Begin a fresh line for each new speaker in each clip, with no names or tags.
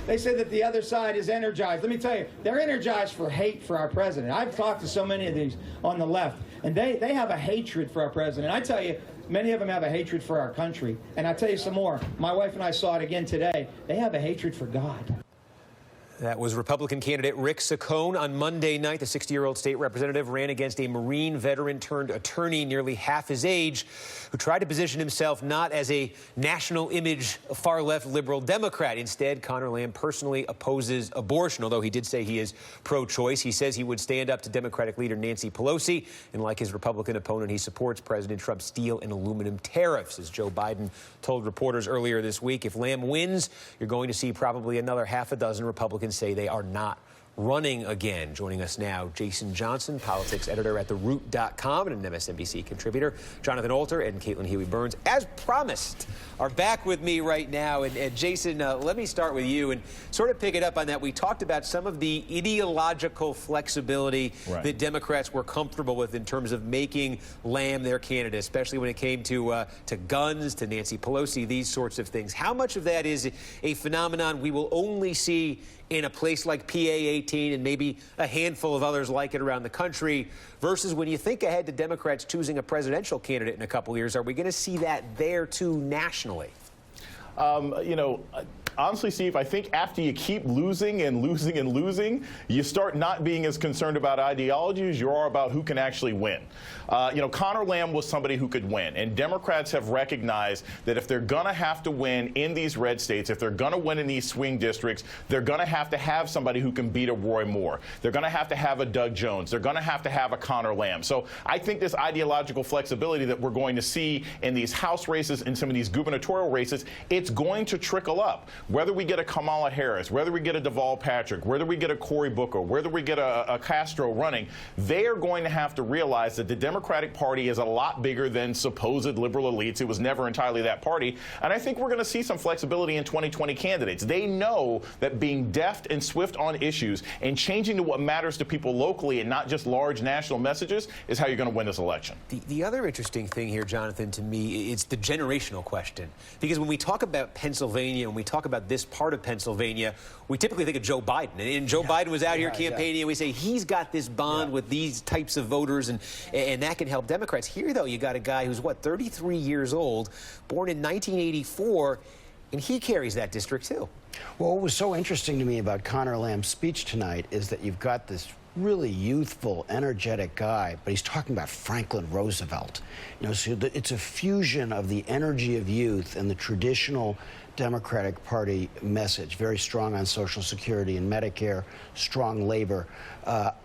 They say that the other side is energized. Let me tell you, they're energized for hate for our president. I've talked to so many of these on the left, and they have a hatred for our president. I tell you, many of them have a hatred for our country. And I tell you some more. My wife and I saw it again today. They have a hatred for God.
That was Republican candidate Rick Saccone. On Monday night, the 60-year-old state representative ran against a Marine veteran turned attorney nearly half his age, who tried to position himself not as a national image far-left liberal Democrat. Instead, Conor Lamb personally opposes abortion, although he did say he is pro-choice. He says he would stand up to Democratic leader Nancy Pelosi, and like his Republican opponent, he supports President Trump's steel and aluminum tariffs. As Joe Biden told reporters earlier this week, if Lamb wins, you're going to see probably another half a dozen Republicans say they are not running again. Joining us now, Jason Johnson, politics editor at TheRoot.com and an MSNBC contributor. Jonathan Alter and Caitlin Huey-Burns, as promised, are back with me right now. And Jason, let me start with you and sort of pick it up on that. We talked about some of the ideological flexibility that Democrats were comfortable with in terms of making Lamb their candidate, especially when it came to guns, to Nancy Pelosi, these sorts of things. How much of that is a phenomenon we will only see in a place like PA 18 and maybe a handful of others like it around the country, versus when you think ahead to Democrats choosing a presidential candidate in a couple years, are we going to see that there too nationally?
You know, honestly, Steve, I think after you keep losing and losing and losing, you start not being as concerned about ideology as you are about who can actually win. You know, Conor Lamb was somebody who could win, and Democrats have recognized that if they're going to have to win in these red states, if they're going to win in these swing districts, they're going to have somebody who can beat a Roy Moore. They're going to have a Doug Jones. They're going to have a Conor Lamb. So I think this ideological flexibility that we're going to see in these House races and some of these gubernatorial races, it's going to trickle up. Whether we get a Kamala Harris, whether we get a Deval Patrick, whether we get a Cory Booker, whether we get a Castro running, they are going to have to realize that the Democratic Party is a lot bigger than supposed liberal elites. It was never entirely that party. And I think we're going to see some flexibility in 2020 candidates. They know that being deft and swift on issues and changing to what matters to people locally and not just large national messages is how you're going to win this election.
The other interesting thing here, Jonathan, to me, it's the generational question. Because when we talk about Pennsylvania, when we talk about this part of Pennsylvania, we typically think of Joe Biden. And Joe Biden was out here campaigning, and we say he's got this bond with these types of voters, and that can help Democrats. Here, though, you got a guy who's, 33 years old, born in 1984, and he carries that district, too.
Well, what was so interesting to me about Conor Lamb's speech tonight is that you've got this really youthful, energetic guy, but he's talking about Franklin Roosevelt. You know, so it's a fusion of the energy of youth and the traditional Democratic Party message, very strong on Social Security and Medicare, strong labor.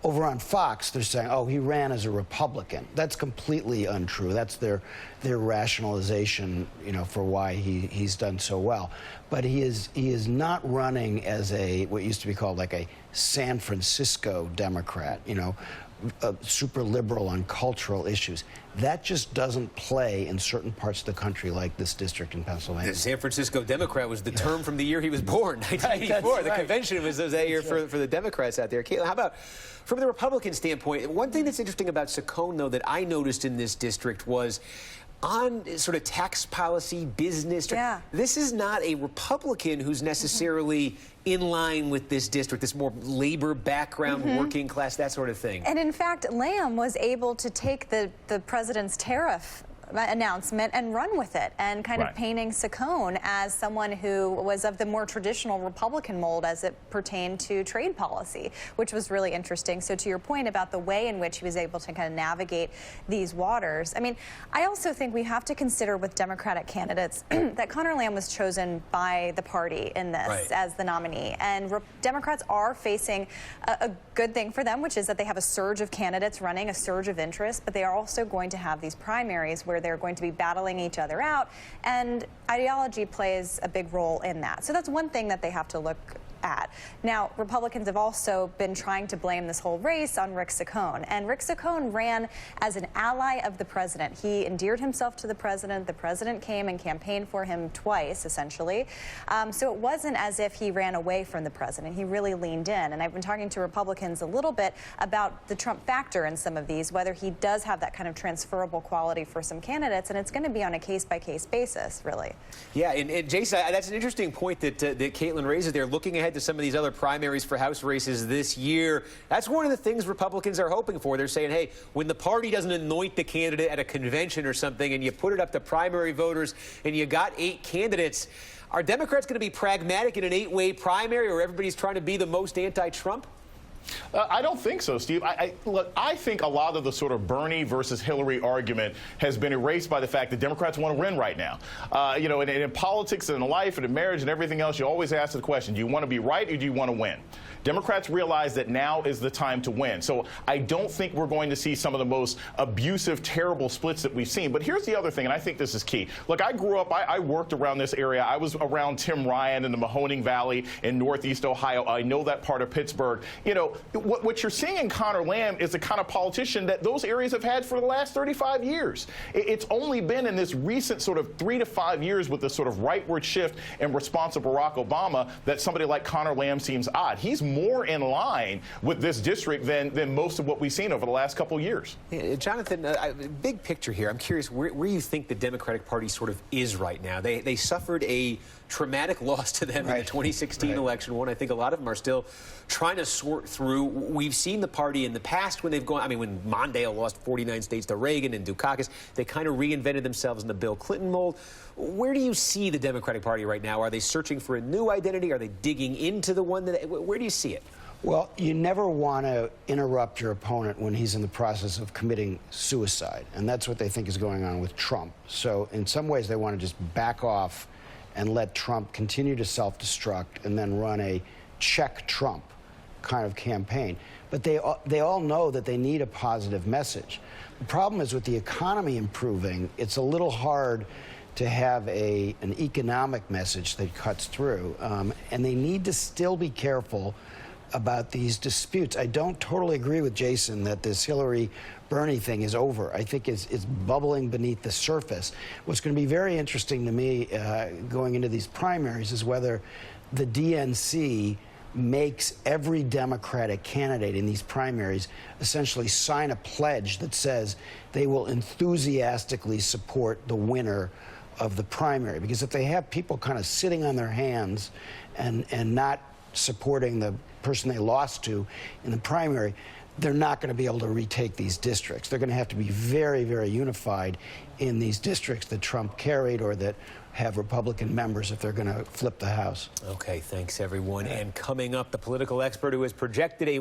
Over on Fox, they're saying, oh, he ran as a Republican. That's completely untrue. That's their rationalization, you know, for why he's done so well. But he is not running as what used to be called like a San Francisco Democrat, you know, super liberal on cultural issues. That just doesn't play in certain parts of the country like this district in Pennsylvania.
The San Francisco Democrat was the term from the year he was born, 1984. The convention was that year for the Democrats out there. Caitlin, how about from the Republican standpoint? One thing that's interesting about Saccone, though, that I noticed in this district was on sort of tax policy, business. This is not a Republican who's necessarily in line with this district, this more labor background, working class, that sort of thing.
And in fact, Lamb was able to take the president's tariff announcement and run with it, and kind of painting Saccone as someone who was of the more traditional Republican mold as it pertained to trade policy, which was really interesting. So to your point about the way in which he was able to kind of navigate these waters, I mean, I also think we have to consider with Democratic candidates that Conor Lamb was chosen by the party in this as the nominee, and Democrats are facing a good thing for them, which is that they have a surge of candidates running, a surge of interest, but they are also going to have these primaries where they're going to be battling each other out, and ideology plays a big role in that. So that's one thing that they have to look at. Now, Republicans have also been trying to blame this whole race on Rick Saccone, and Rick Saccone ran as an ally of the president. He endeared himself to the president. The president came and campaigned for him twice, essentially. So it wasn't as if he ran away from the president. He really leaned in, and I've been talking to Republicans a little bit about the Trump factor in some of these, whether he does have that kind of transferable quality for some candidates, and it's going to be on a case-by-case basis, really.
Yeah, and Jason, that's an interesting point that Caitlin raises there. Looking ahead to some of these other primaries for House races this year, that's one of the things Republicans are hoping for. They're saying, hey, when the party doesn't anoint the candidate at a convention or something and you put it up to primary voters and you got 8 candidates, are Democrats going to be pragmatic in an 8-way primary where everybody's trying to be the most anti-Trump?
I don't think so, Steve. Look, I think a lot of the sort of Bernie versus Hillary argument has been erased by the fact that Democrats want to win right now. You know, in politics and in life and in marriage and everything else, you always ask the question, do you want to be right or do you want to win? Democrats realize that now is the time to win. So I don't think we're going to see some of the most abusive, terrible splits that we've seen. But here's the other thing, and I think this is key. Look, I grew up, I worked around this area. I was around Tim Ryan in the Mahoning Valley in Northeast Ohio. I know that part of Pittsburgh. You know, what you're seeing in Conor Lamb is the kind of politician that those areas have had for the last 35 years. It's only been in this recent sort of 3 to 5 years with this sort of rightward shift in response to Barack Obama that somebody like Conor Lamb seems odd. He's more in line with this district than most of what we've seen over the last couple of years.
Yeah, Jonathan, big picture here. I'm curious where you think the Democratic Party sort of is right now. They suffered a traumatic loss to them in the 2016 election, one I think a lot of them are still trying to sort through. We've seen the party in the past when they've gone, I mean, when Mondale lost 49 states to Reagan and Dukakis, they kind of reinvented themselves in the Bill Clinton mold. Where do you see the Democratic Party right now? Are they searching for a new identity? Are they digging into the one that, where do you see it?
Well, you never want to interrupt your opponent when he's in the process of committing suicide, and that's what they think is going on with Trump. So in some ways they want to just back off and let Trump continue to self-destruct and then run a check Trump kind of campaign. But they all know that they need a positive message. The problem is with the economy improving, it's a little hard to have an economic message that cuts through. And they need to still be careful about these disputes. I don't totally agree with Jason that this Hillary-Bernie thing is over. I think it's bubbling beneath the surface. What's going to be very interesting to me going into these primaries is whether the DNC makes every Democratic candidate in these primaries essentially sign a pledge that says they will enthusiastically support the winner of the primary. Because if they have people kind of sitting on their hands and not supporting the person they lost to in the primary, they're not going to be able to retake these districts. They're going to have to be very, very unified in these districts that Trump carried or that have Republican members if they're going to flip the House.
Okay, thanks, everyone. And coming up, the political expert who has projected a